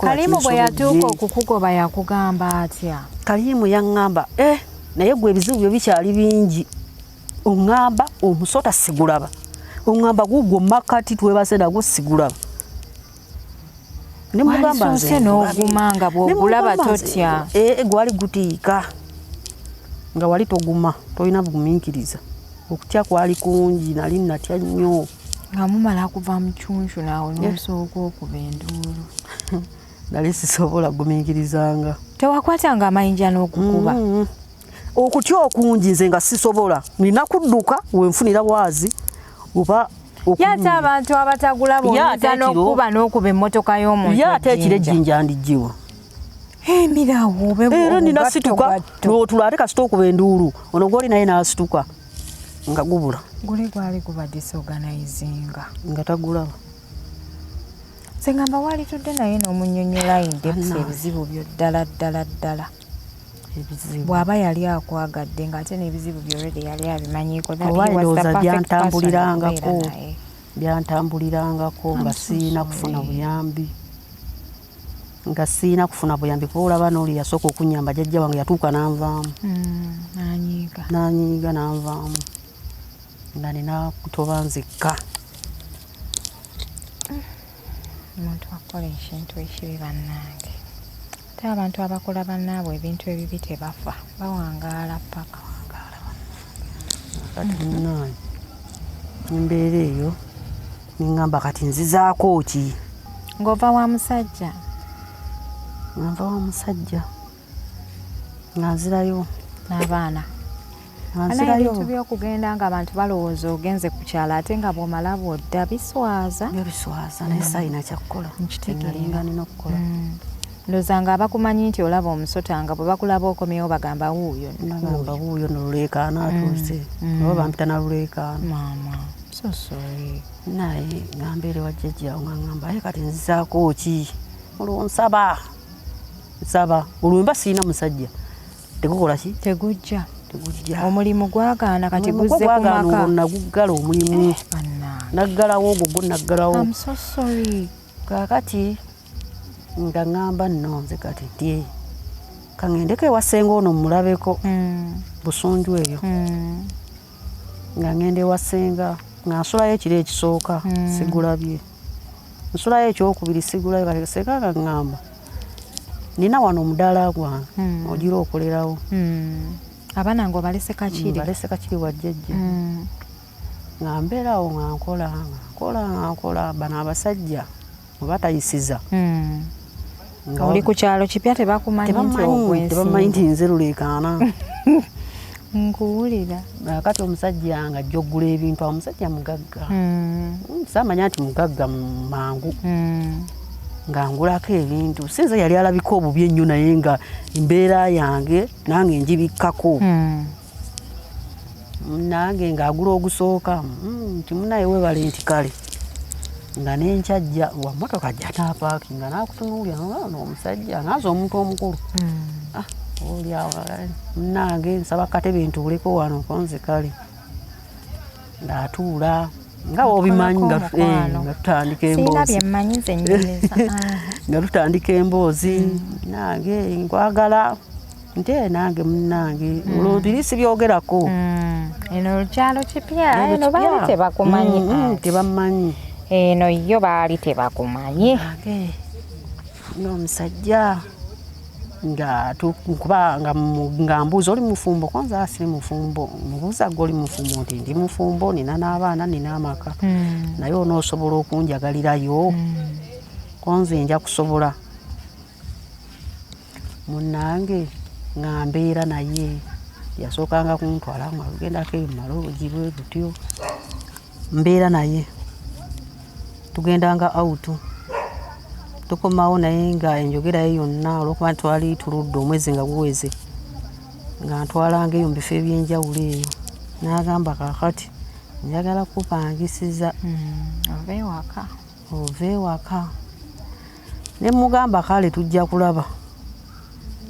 Kalimu bwe yatuuka okukugoba yakugamba atya? Kalimu yaŋŋamba naye gwe ebizibu byo bikyali bingi oŋŋamba omusota sigulaba oŋŋamba gugwo makati twebase nagwo sigulaba nemugamba nze n'ogumanga bw'ogulaba totya gwali gutiika nga wali toguma tolina bugumiikiriza okutya kwali kungi nali natya nnyo nga mumala kuva mu kyunju naawe n'osooka okuba enduulu nali sisobola gumiikirizanga tewakwatanga amayinja n'okukuba okutya okungi nze nga sisobola nina kudduka wenfunira bwazi oba yate abantu abatagula bonyeza n'okuba n'okuba emmotoka y'omuntu yate ekiro ejjinja ndigiwa emirawo era nina situka n'otulaate kasita okuba enduulu ono gwoli naye n'asituka nga gubula guli gwali kuba disorganizinga nga tagulaba nze ngamba wali tudde naye n'omunnyonnyola indepusi ebizibu byo ddala bw'aba yali akwagadde ng'ate n'ebizibu byolwedde yali abimanyiiko oba endowooza byantambulirangako nga siina kufuna buyambi kuba olaba n'oli yasooka okunnyamba jjajja wange yatuuka n'anvaamu nanyiiga n'anvaamu nga nina kutoba nzekka omuntu akola ekintu ekibi bannange ate abantu abakola bannaabwe ebintu ebibi tebafa bawangaala paka kati munaye embeera eyo niŋŋamba kati nzizaako ki ng'ova wa musajja nva wa musajja nga nzirayo n'abaana ebintu by'okugenda nga abantu balowooza ogenze ku kyalo ate nga bw'omala bw'odda biswaza naye sayina kyakukola nkitegeera nina okukola ndowooza nga abakumanyi nti olaba omusota nga bwe bakulaba okomyewo bagamba wuuyo noluleekaana atuuse oba bampita na luleekaana maama so sorry naye ngambeere wa jjajjaawo nga ŋŋamba aye kati nzizaako ki olwo nsaba olwo mba siina musajja tegukola ki tegujja omulimu gwagaana kati guzze ku maka naguggala omulimu naggalawo ogwo gwo naggalawo I'm so sorry kaakati nga ŋŋamba nno nze kati nti kaŋŋendeko ewasenga ono mulabeko busunju eyo nga ŋŋenda ewasenga nga nsulayo ekiro ekisooka sigulabye nsulayo ekyokubiri sigulabye kati senga nga ŋŋamba nina wano omudaala gwange ogira okolerawo abaana nga obalese kakiri wa jjajja nga mbeerawo nga nkola bano abasajja obatayisiza oli ku kyalo kipya tebamanyi nti nze luleekaana nkuwulira kati omusajja nga ajja okugula ebintu awo omusajja mugagga saamanya nti mugagga mangu nga ngulako ebintu sinze yali alabika obubi ennyo naye nga embeera yange nange njibikkako nange ng'agula ogusooka nti munaye webale nti kale nga nenkyajja wa mmotoka ajja n'apaaki nga n'akutunuulya n'omusajja ngaaza omuntu omukulu olyawo munange nsaba katebe ntuuleko wano konze kale ng'atuula nga obimanyi nga tutandika emboozi nga tutandika emboozi nange nkwagala nti nange munange olwo biri sibyogerako eno olukyalo kipya eno baali tebakumanyi tebamanyi eno yo baali tebakumanyi n'omusajja nga mbuuza oli mufumbo kwanza asiri mufumbo mubuuza gwe oli mufumbo nti ndi mufumbo nina n'abaana nina amaka naye onoosobola okunjagalirayo konze nja kusobola munnange nga mbeera naye yasookanga kuntwala nga lugendako emaloogi bwe gutyo mbeera naye tugendanga autu tukomawo naye nga enjogera ye yonna olwokuba twali tuludde omwezi nga guweze nga ntwalanga eyo mu bifo ebyenjawulo eyo n'agamba kaakati njagala kupangisiza ova ewaka ne mugamba kale tujja kulaba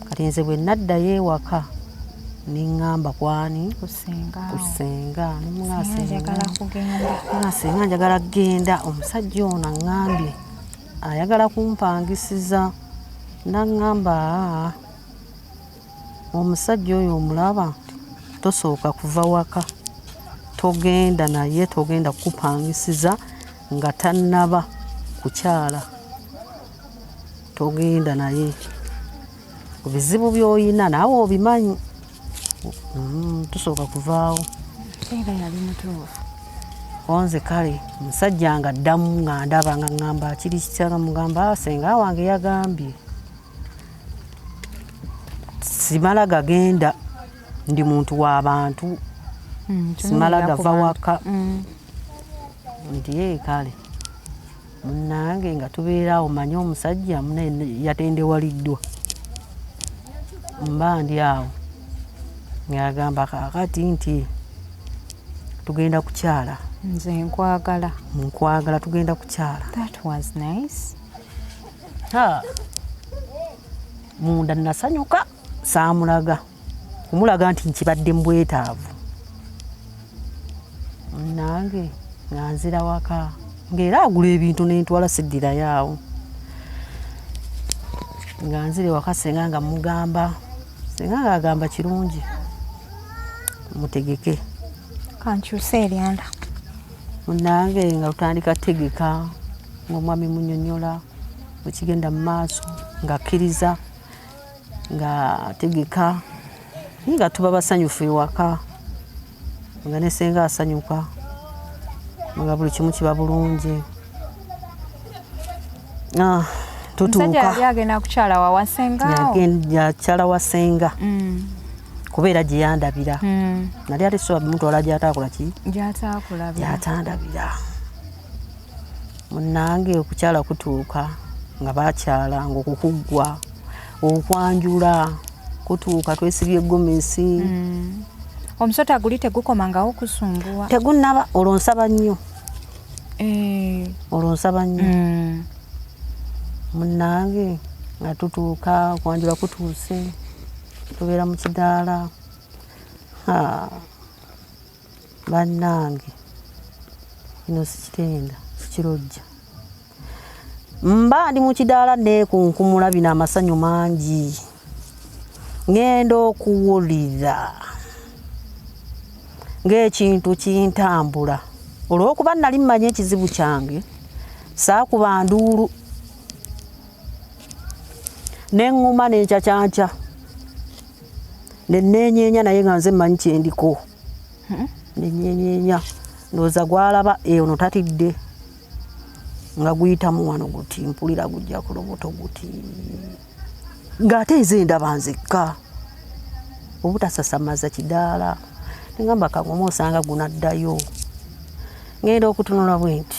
kati nze bwe naddayo ewaka neŋŋamba kwani kusenga senga njagala kugenda omusajja ono aŋŋambye ayagala kumpangisiza naŋŋamba omusajja oyo omulaba tosooka kuva waka togenda naye togenda kupangisiza nga tannaba kukyala togenda naye ebizibu by'oyina naawe obimanyi tusooka kuvaawo onze kale omusajja nga ddamu nga ndaba nga ŋŋamba akiri kikyala mugamba senga wange yagambye simala gagenda ndi muntu w'abantu simala gava waka nti kale munnange nga tubeerawo manye omusajja yatendewaliddwa mba ndi awo ng'agamba kaakati nti tugenda kukyala nze nkwagala tugenda kukyala. That was nice. Munda nasanyuka saamulaga kumulaga nti nkibadde mbwetaavu nange nga nzira waka ng'era agula ebintu n'entwala siddira yaawo nga nzire waka senga nga mugamba senga nga agamba kirungi mutegeke kankyuse eryanda nange nga utandika tegeka ng'omwami munnyonnyola wekigenda mu maaso ng'akkiriza nga tegeka nga tuba basanyufu ewaka nga ne senga asanyuka nga buli kimu kiba bulungi. Tutuuka yali agenda kukyala wa Wasenga yakyala wa Senga kubeera gye yandabira nali ate so mutwala gy'ataakola ki gy'atandabira munnange okukyala kutuuka nga baakyala ng'okukuggwa okwanjula kutuuka twesibye gomesi omusota guli tegukomangawo kusumbuwa tegunnaba olwonsaba nnyo munnange nga tutuuka okwanjula kutuuse tubeera mu kidaala bannange kino sikitenda sikirojja mba ndi mu kidaala neekunkumula bino amasanyu mangi ngenda okuwulira ng'ekintu kintambula olw'okuba nali mmanyi ekizibu kyange saakuba nduulu neŋŋuma n'encacyanca neneenyeenya naye nga nze mmanyi kyendiko neneenyeenya ndowooza gwalaba ono tatidde nga guyitamu wano guti mpulira gujja ku lubuto guti ng'ate eze ndaba nzekka obutasasamaza kidaala ngamba kangoma osanga gunaddayo ngenda okutunula bwenti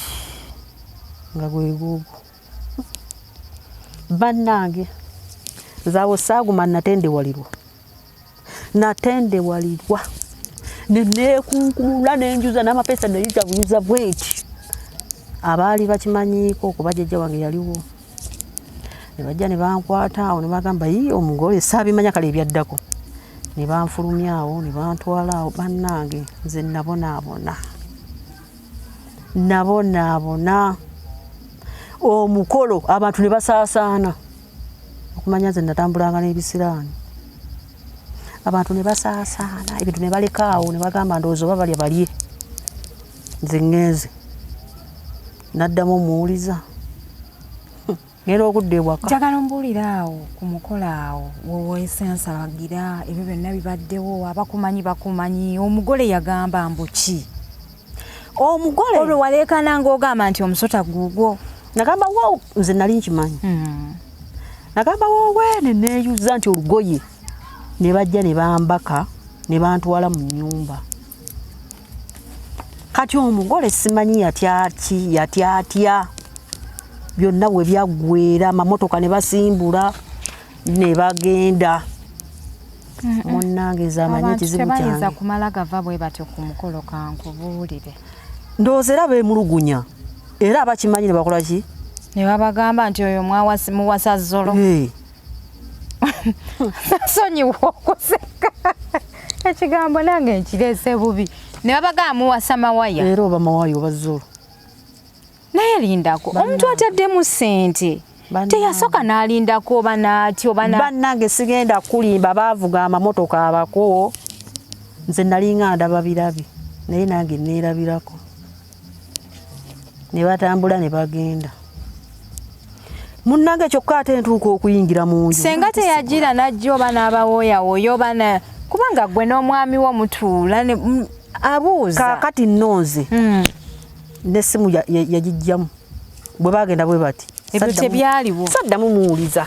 nga gwe guugwo bannange nzaawo saaguma natendewalirwa neneekunkumula nenjuza n'amapesa neyitabuyiza bweti abaali bakimanyiiko okuba jjajja wange yaliwo ne bajja ne bankwata awo ne bagamba omugole saabimanya kale ebyaddako ne banfulumyawo ne bantwala awo bannange nze nabonaabona omukolo abantu ne basaasaana okumanya nze natambulanga n'ebisiraani abantu ne basaasaana ebintu ne balekaawo ne bagamba ndowooza oba balye nze ŋŋenze naddamu omuwuliza ngenda okudda ewaka njagala ombuulira awo ku mukolo awo woweesensalagira ebyo byonna bibaddewo bakumanyi omugole yagamba mbuki omugole olwo waleekana ng'ogamba nti omusota guugwo nagamba wo nze nali nkimanyi nagamba wowe neneeyuza nti olugoye ne bajja ne bambaka ne bantwala mu nnyumba kati omugole simanyi yatya byonna bwe byaggweera amamotoka ne basimbula ne bagenda. Munnange zamanye ekizibu kyange. Tebayinza kumala gava bwe batyo ku mukolo kankubuulire. Ndowooza era beemulugunya era abakimanyi ne bakola ki? Ne babagamba nti oyo muwasa Zolo. Sonyiwa okuseka. Ekigambo nange nkireese bubi. Ne babagamba muwasa Mawaya. Era oba Mawaya oba Zolo. Naye lindako. Omuntu ataddemu ssente. Teyasooka n'alindako oba n'atyo oba na... Bannange sigenda kulimba baavuga amamotoka abako. Nze nalinga ndaba birabi. Naye nange neerabirako. Ne batambula ne bagenda. Munnange kyokka ate ntuuka okuyingira mu nju. Senga teyagira n'ajja oba n'abawooyawooya oba na... Kubanga gwe n'omwami wo mutuula ne abuuza. Kaakati nnonze. N'essimu yagijjamu. Bwe bagenda bwe bati. Ebyo tebyaliwo. Saddamu muwuliza.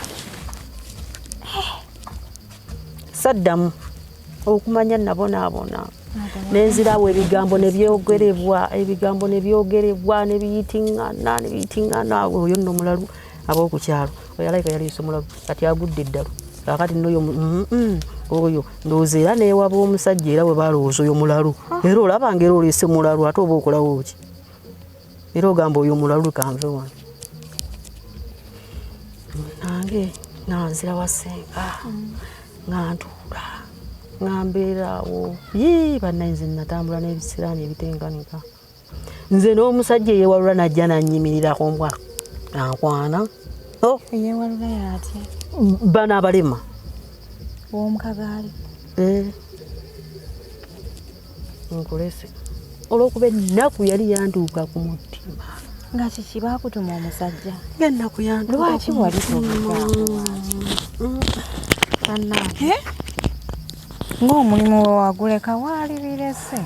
Saddamu. Okumanya nabonaabona. Nenzirawo ebigambo ne byogerebwa, ebigambo ne byogerebwa ne biyitingana oyo nno mulalu ab'okukyalo. Oyo alayika yaliisa omulalu kati agudde eddalu. Kaakati n'oyo oyo ndowooza era neewaba omusajja era bwe balowooza oyo mulalu. Era olabanga era oleese mulalu ate oba okolawo ki? Era ogamba oyo mulalu kanve wano. Nange nanzira wasenga nga ntuula nga mbeeraawo bannanze natambula n'ebisiraani ebitenganika. Nze n'omusajja eyeewalula najja nannyimirirako mbwa ankwana. Eyeewalula y'atya? Bano abalema. W'omukagaali? Nkulese. Olw'okuba ennaku yali yantuuka ku mutima. Nga kiki baakutuma omusajja? Ennaku yantuuka. Lwaki wali tobigamba? Bannange. Ng'omulimu we waguleka waali birese.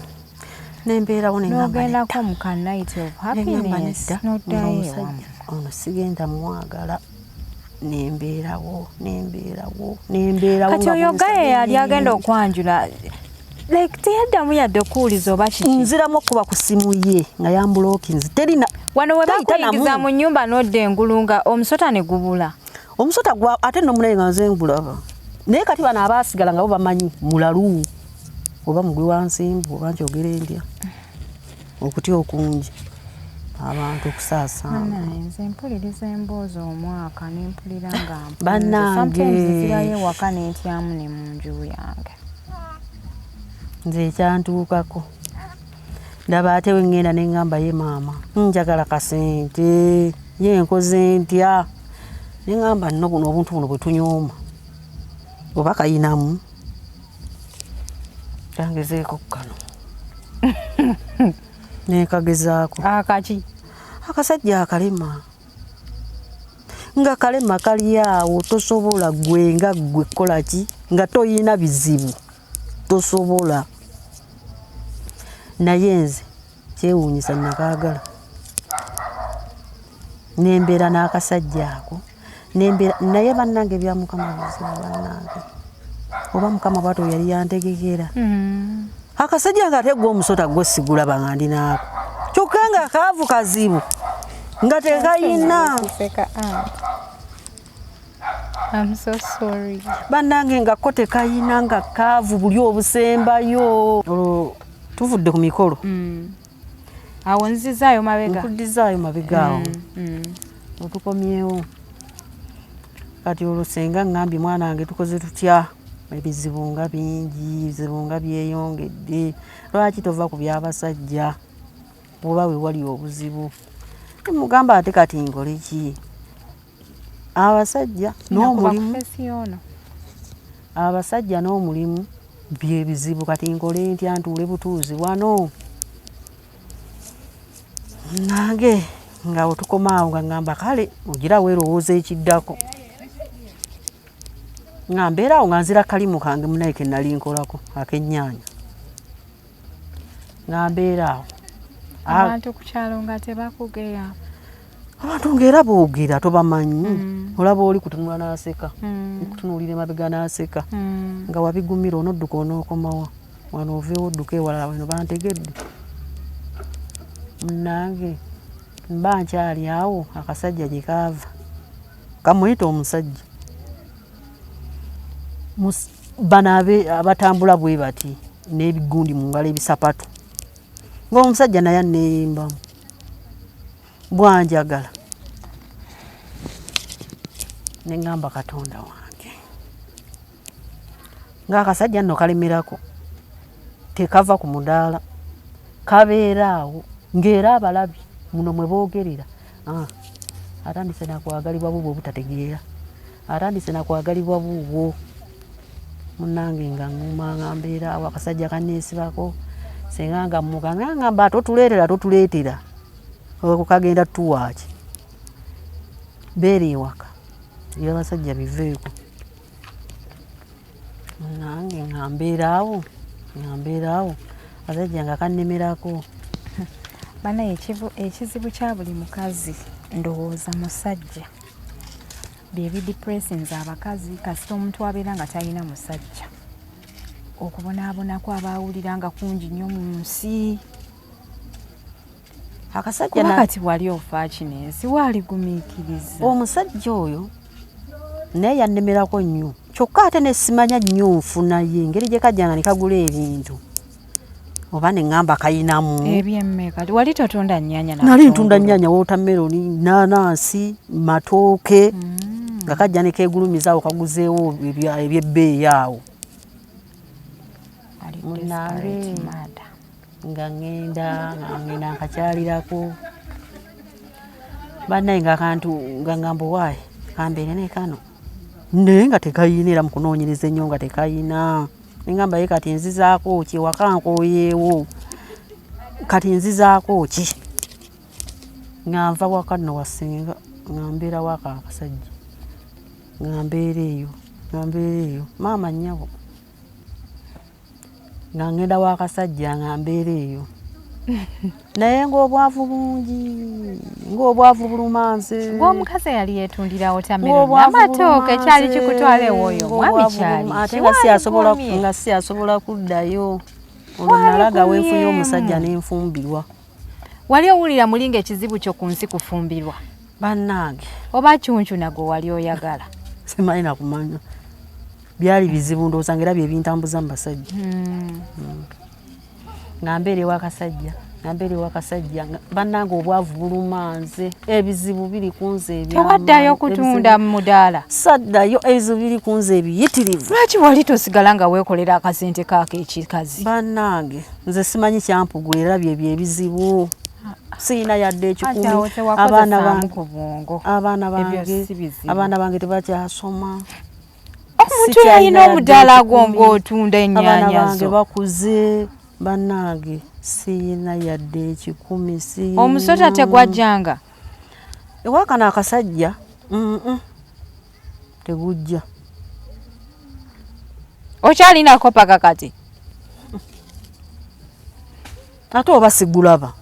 Nembeerawo n'ogendako mu ka night of happiness n'oddayo ewamu. Ono sigenda mwagala. Nembeerawo. Kati oyo gaye yali agenda okwanjula. Like teyaddamu yadde okuwuliza oba kiki. Nziramu okuba ku ssimu ye nga yambulookinze. Terina. Wano we bakuyingiza mu nnyumba n'odda engulu nga omusota ne gubula. Omusota gwa ate n'omunaye nga nze ngulaba. Naye kati bano abaasigala nga bo bamanyi mulalu oba mugwi wa nsimbu oba nkyogera endya okutya okungi abantu okusaasaana. Nze mpuliriza emboozi omwaka ne mpulira nga bannange nzirayo ewaka n'entyamu ne mu nju yange. Nze ekyantuukako ndaba ate we ŋŋenda ne ŋŋamba ye maama njagala kasente ye nkoze ntya ne ŋŋamba nno buno obuntu buno bwe tunyooma oba kayinamu kangezeeko kano nekagezaako akaki akasajja akalema nga kalema kali awo tosobola gwe nga gwe kola ki nga toyina bizibu tosobola. Naye nze kyewuunyisa nakaagala nembeera n'akasajja ako nembeera naye bannange bya Mukama bizibu bannange oba Mukama bwato yali yantegekera. Akasajja nga ate gwe omusota gwe sigulaba nga ndinaako kyokka nga kaavu kazibu nga tekayina. I'm so sorry. Bannange nga ko tekayina nga kaavu buli obusembayo. Olwo tuvudde ku mikolo. Awo nzizaayo mabega. Nkuddizaayo mabega awo. Otukomyewo. Kati olwo senga ngambye mwana wange tukoze tutya ebizibu nga bingi ebizibu nga byeyongedde lwaki tova ku by'abasajja oba we wali obuzibu. Mugamba ate kati ngole ki abasajja n'omulimu abasajja n'omulimu bye bizibu kati ngole ntya ntuule butuuzi wano. Nange nga otukomaawo nga ngamba kale ogira weerowooza ekiddako nga mbeeraawo nga nzira kalimu kange munaye ke nali nkolako ak'ennyaanya nga mbeeraawo. Abantu ku kyalo nga tebakugeya. Abantu ng'era boogera tobamanyi. Olaba oli kutunula n'aseka kutunuulira emabega n'aseka nga wabigumira onodduka onookomawa wano oveewo odduka ewalala wano bantegedde. Munnange mba nkyali awo akasajja gye kaava kamuyita omusajja bano abatambula bwe bati n'ebigundi mu ngalo ebisapatu ng'omusajja naye aneeyimbamu bwanjagala ne ŋŋamba Katonda wange ng'akasajja nno kalemerako tekava ku mudaala kabeera awo ng'era abalabi muno mwe boogerera atandise nakwagalibwa buubwo obutategeera atandise nakwagalibwa buubwo munnange nga ŋŋuma nga mbeera awo akasajja kanneesibako senga nga mmuka ngamba totuleetera okukagenda tuwaaki beera ewaka ebyabasajja biveeko nange nga mbeera awo akasajja nga kannemerako. Banaye ekizibu kya buli mukazi ndowooza musajja bye bidipressinze abakazi kasita omuntu abeera nga talina musajja okubonaabonako abaawulira nga kungi nnyo mu nsi akasajja kati wali ofa kinensi waaligumiikiriza omusajja oyo naye yannemerako nnyo kyokka ate nesimanya nnyo nfunaye engeri gye kajjanga ne kagula ebintu oba ne ŋŋamba kayinamu ebyemmeka wali totunda nnyaanya nali ntunda nnyaanya wootameroni naanansi matooke nga kajja ne keegulumiza awo kaguzeewo ebyebbeeyi awo munnange nga ŋŋenda nkakyalirako bannaye nga akantu nga ŋŋamba waayi kambeere ne kano naye nga tekayina era mu kunoonyereza ennyo nga tekayina neŋŋamba ye kati nzizaako ki wakankooyeewo kati nzizaako ki nga nva waka nno wasinga nga mbeera waka akasajja nga mbeera eyo maama nnyabo nga ngenda w'akasajja nga mbeera eyo naye ng'obwavu bungi ng'obwavu bulumanze ng'omukazi yali yeetundirawo tameroni amatooke kyali kikutwala ewooyo mwami kyali ate nga si asobola kuddayo olwo nalaga wenfunye omusajja n'enfumbirwa. Wali owulira mulinga ekizibu kyo ku nsi kufumbirwa bannange oba cuncu nago wali oyagala simanyi nakumanya byali bizibu ndowooza ng'era bye bintambuza mu basajja nga mbeere wakasajja bannange obwavu bulumanze ebizibu biri kunze tewaddayo kutunda mu mudaala saddayo ebizibu biri kunze ebiyitirivu lwaki wali tosigala nga weekolera akasente kaako ekikazi bannange nze simanyi kyampugula era byebyo ebizibu siina yadde ekikumi abaana bange tebakyasoma omuntu yalina omudaala gwo ng'otunda ennyaanya zo abaana bange bakuze bannange siina yadde ekikumi omusota tegwajjanga ewakana akasajja tegujja okyalinako paka kati ate oba sigulaba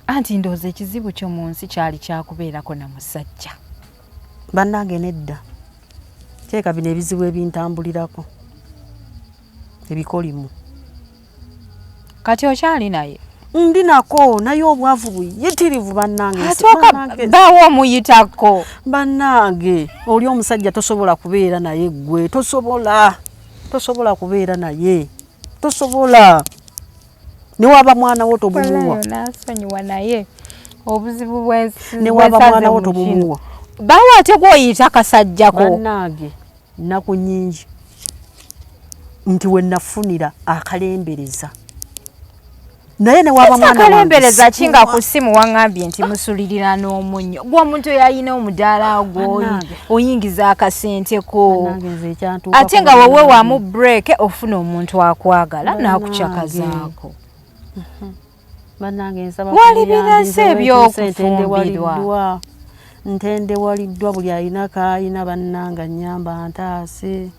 anti ndowooza ekizibu kyo mu nsi kyali kyakubeerako na musajja bannange nedda teeka bino ebizibu ebintambulirako ebikolimu kati okyali naye ndi nako naye obwavu buyitirivu bannange baawo omuyitako bannange oli omusajja tosobola kubeera naye gwe tosobola kubeera naye tosobola newaba mwana wo tomumuwa nasonyiwa naye obuzibu bwensi newaba mwana wo tomumuwa baawo ate gwoyita akasajjako bannange nnaku nnyingi nti we nafunira akalembereza naye newaba mwana akalembereza kinga ku ssimu waŋŋambye nti musulirira n'omunnyo gw'omuntu yalina omudaala gwo oyingiza akasenteko ate nga wowe wamu break ofuna omuntu akwagala n'akucakazaako wali binansi ebyokufumbirwa ntendewaliddwa buli alina kaayina bannanga nnyamba ntaase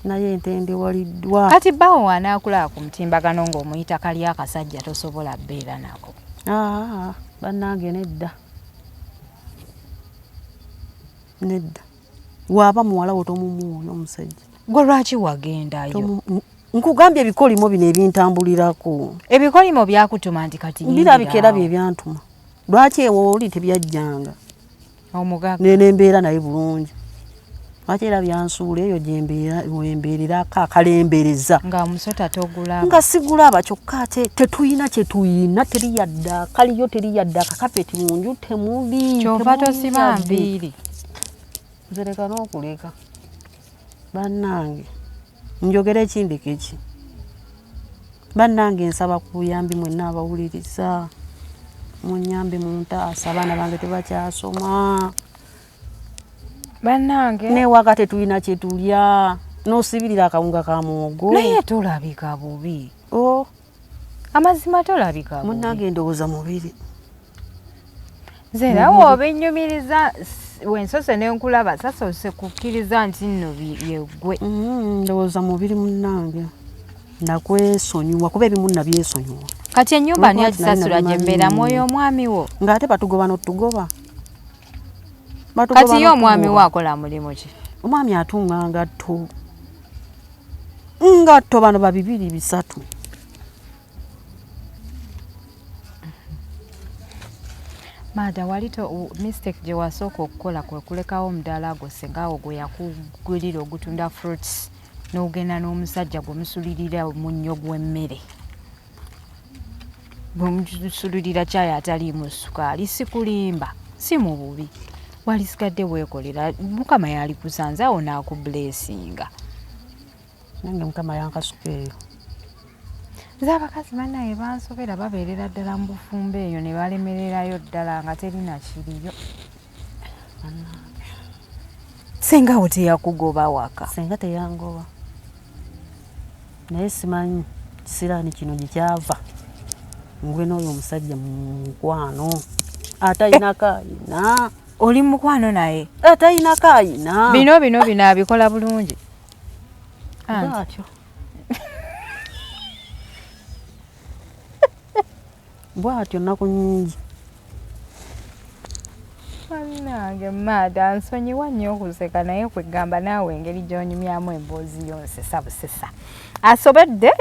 naye ntendewaliddwa kati bawo wanaakulaba ku mutimbagano ng'omuyita kali akasajja tosobola bbeera nako bannange nedda waaba muwala wo tomumuwa omusajja gwe lwaki wagendayo nkugambye ebikolimo bino ebintambulirako ebikolimo byakutuma nti kati birabikera bye byantuma lwaki ewo oli tebyajjanga omugaga nembeera naye bulungi lwaki era byansuula eyo gyembeererako akalembereza nga omusota togulaba nga sigulaba kyokka ate tetuyina kyetuyina teri yadda kaliyo teri yadda akakapeti mu nju temuli kyova tosiba nviiri nzereka n'okuleka bannange njogera ekindiko eki bannange nsaba ku buyambi mwenna abawuliriza munyambe muntaasa abaana bange tebakyasoma bannange newaka tetulina kyetulya nosibirira akawunga ka muwogo naye tolabika bubi amazima tolabika bubi munnange ndowooza mubiri nze nawe oba ennyumiriza wensose nenkulaba sasoose kukkiriza nti nno yeggwe ndowooza mubiri munnange nakwesonyiwa kuba ebimu nabyesonyiwa kati ennyumba ni agisasula gye mbeeramu oyo omwami wo ng'ate batugoba n'otugoba kati ye omwami wo akola mulimu ki omwami atunga ngatto bano babibiri bisatu Mada wali mistake gye wasooka okukola kwe kulekawo omudaala gwo sengaawo gwe yakugulira ogutunda fruits n'ogenda n'omusajja gwe musulirira omunnyo gw'emmere bwe musulirira caayi ataliimu sukaali sikulimba si mu bubi wali sigadde weekolera mukama yalikusanze awo n'akubuleesinga nange mukama yankasuka eyo nze abakazi bannaye bansobera babeerera ddala mu bufumbo eyo ne balemererayo ddala nga terina kiriyo senga wo teyakugoba waka senga teyangoba naye simanyi kisiraani kino gye kyava ngwe n'oyo omusajja mu mukwano atayinako ayina oli mukwano naye atayinako ayina bino abikola bulungi bwatyo bwatyo nnaku nnyingi bannange Mada nsonyiwa nnyo okuseka naye kwegamba naawe engeri gy'onyumyamu emboozi yonsesa busesa asobedde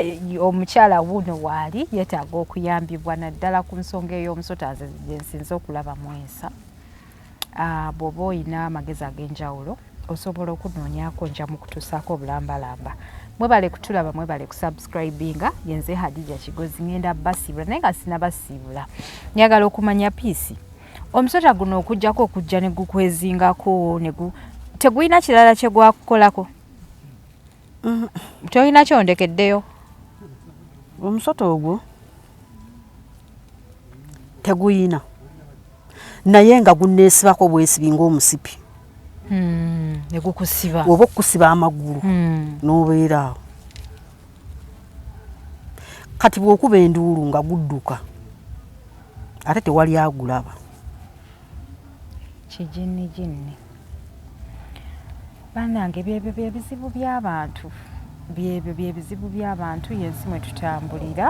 omukyala wuno waali yeetaaga okuyambibwa naddala ku nsonga ey'omusota gye nsinze okulaba mwesa bw'oba oyina amagezi ag'enjawulo osobola okunoonyako nja mu kutuusaako obulambalamba mwebale kutulaba mwebale kusubscribinga yenze Hadija Kigozi ngenda basiibula naye nga sinabasiibula njagala okumanya piisi omusota guno okujjako okujja ne gukwezingako tegulina kirala kye gwakukolako tolina kyondekeddeyo omusota ogwo teguyina naye nga gunneesibako bwesibi ng'omusipi negukusiba oba okusiba amagulu n'obeera awo kati bw'okuba enduulu nga gudduka ate tewali agulaba kijinni bannange byebyo byebizibu by'abantu byebizibu by'abantu yensi mwe tutambulira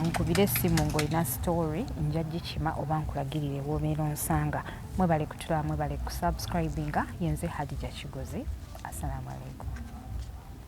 nkubire essimu ng'olina story nja gikima oba nkulagirire w'obeera onsanga mwebale kutulaba mwebale kusubscribinga yenze Hadija Kigozi assalamu alaikum